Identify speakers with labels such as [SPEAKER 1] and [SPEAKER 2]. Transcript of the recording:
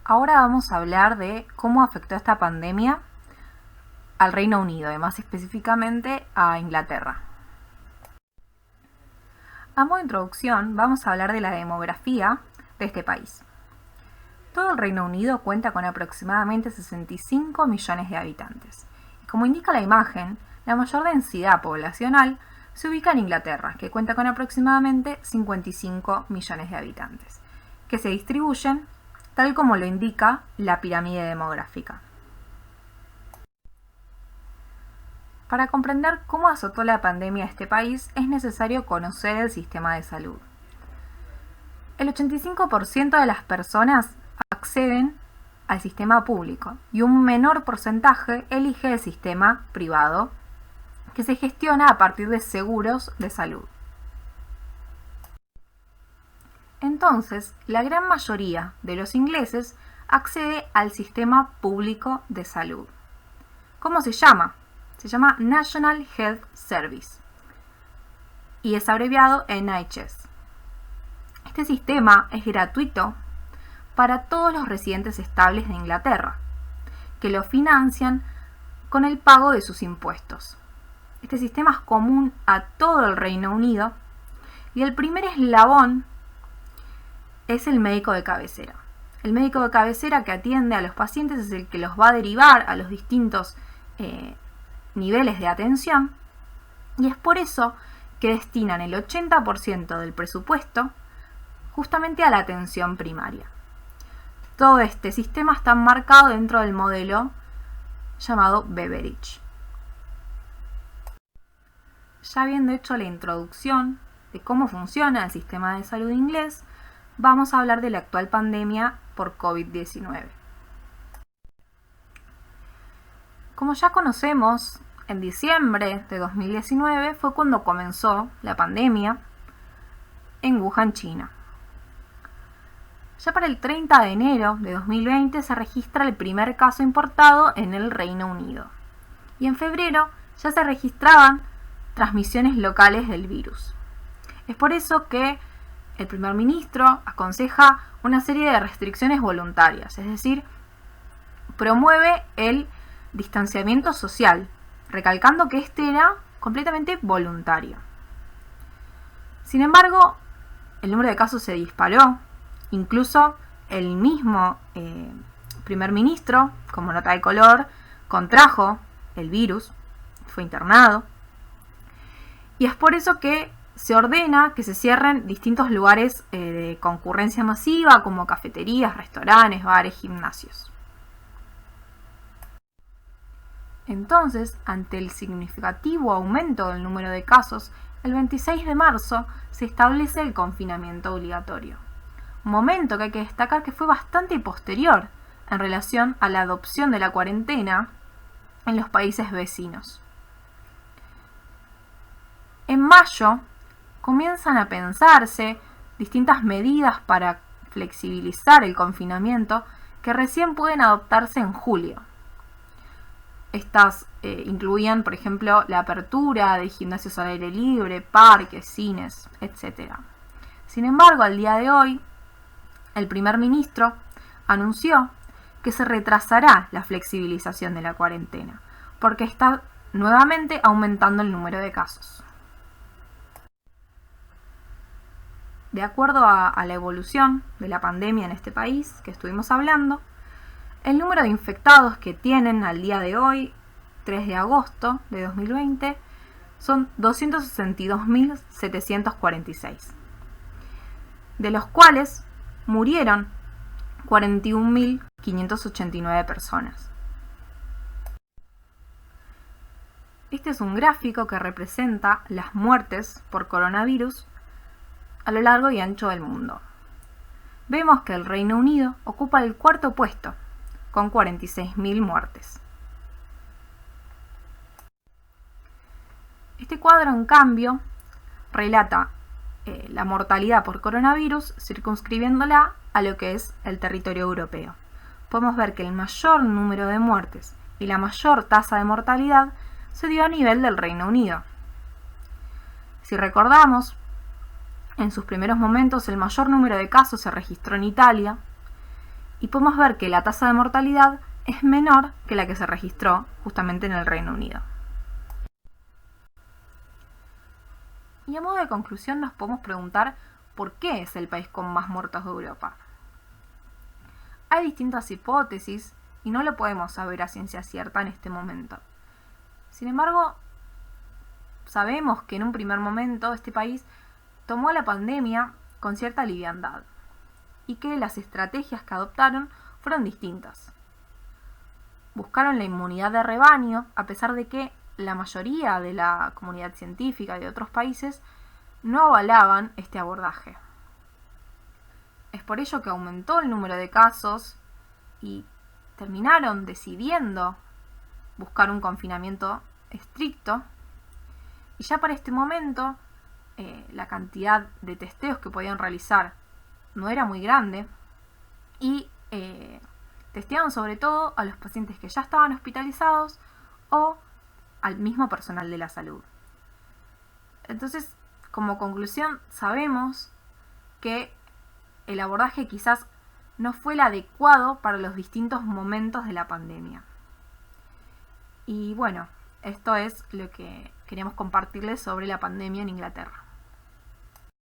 [SPEAKER 1] Ahora vamos a hablar de cómo afectó esta pandemia al Reino Unido y más específicamente a Inglaterra. A modo de introducción, vamos a hablar de la demografía de este país. Todo el Reino Unido cuenta con aproximadamente 65 millones de habitantes. Y como indica la imagen, la mayor densidad poblacional se ubica en Inglaterra, que cuenta con aproximadamente 55 millones de habitantes, que se distribuyen tal como lo indica la pirámide demográfica. Para comprender cómo azotó la pandemia a este país, es necesario conocer el sistema de salud. El 85% de las personas acceden al sistema público y un menor porcentaje elige el sistema privado, que se gestiona a partir de seguros de salud. Entonces, la gran mayoría de los ingleses accede al sistema público de salud. ¿Cómo se llama? Se llama National Health Service y es abreviado NHS. Este sistema es gratuito para todos los residentes estables de Inglaterra, que lo financian con el pago de sus impuestos. Este sistema es común a todo el Reino Unido y el primer eslabón es el médico de cabecera. El médico de cabecera que atiende a los pacientes es el que los va a derivar a los distintos niveles de atención, y es por eso que destinan el 80% del presupuesto justamente a la atención primaria. Todo este sistema está enmarcado dentro del modelo llamado Beveridge. Ya habiendo hecho la introducción de cómo funciona el sistema de salud inglés, vamos a hablar de la actual pandemia por COVID-19. Como ya conocemos, en diciembre de 2019 fue cuando comenzó la pandemia en Wuhan, China. Ya para el 30 de enero de 2020 se registra el primer caso importado en el Reino Unido. Y en febrero ya se registraban transmisiones locales del virus. Es por eso que el primer ministro aconseja una serie de restricciones voluntarias, es decir, promueve el distanciamiento social, recalcando que este era completamente voluntario. Sin embargo, el número de casos se disparó, incluso el mismo primer ministro, como nota de color, contrajo el virus, fue internado, y es por eso que se ordena que se cierren distintos lugares de concurrencia masiva, como cafeterías, restaurantes, bares, gimnasios. Entonces, ante el significativo aumento del número de casos, el 26 de marzo se establece el confinamiento obligatorio. Momento que hay que destacar que fue bastante posterior en relación a la adopción de la cuarentena en los países vecinos. En mayo comienzan a pensarse distintas medidas para flexibilizar el confinamiento que recién pueden adoptarse en julio. Estas incluían, por ejemplo, la apertura de gimnasios al aire libre, parques, cines, etc. Sin embargo, al día de hoy, el primer ministro anunció que se retrasará la flexibilización de la cuarentena, porque está nuevamente aumentando el número de casos. De acuerdo a la evolución de la pandemia en este país que estuvimos hablando, el número de infectados que tienen al día de hoy, 3 de agosto de 2020, son 262.746, de los cuales murieron 41.589 personas. Este es un gráfico que representa las muertes por coronavirus a lo largo y ancho del mundo. Vemos que el Reino Unido ocupa el cuarto puesto, con 46.000 muertes. Este cuadro, en cambio, relata la mortalidad por coronavirus, circunscribiéndola a lo que es el territorio europeo. Podemos ver que el mayor número de muertes y la mayor tasa de mortalidad se dio a nivel del Reino Unido. Si recordamos, en sus primeros momentos el mayor número de casos se registró en Italia y podemos ver que la tasa de mortalidad es menor que la que se registró justamente en el Reino Unido. Y a modo de conclusión nos podemos preguntar por qué es el país con más muertos de Europa. Hay distintas hipótesis y no lo podemos saber a ciencia cierta en este momento. Sin embargo, sabemos que en un primer momento este país tomó la pandemia con cierta liviandad y que las estrategias que adoptaron fueron distintas. Buscaron la inmunidad de rebaño, a pesar de que la mayoría de la comunidad científica y de otros países no avalaban este abordaje. Es por ello que aumentó el número de casos y terminaron decidiendo buscar un confinamiento estricto. Y ya para este momento, la cantidad de testeos que podían realizar no era muy grande y testeaban sobre todo a los pacientes que ya estaban hospitalizados o al mismo personal de la salud. Entonces, como conclusión, sabemos que el abordaje quizás no fue el adecuado para los distintos momentos de la pandemia. Y bueno, esto es lo que queríamos compartirles sobre la pandemia en Inglaterra.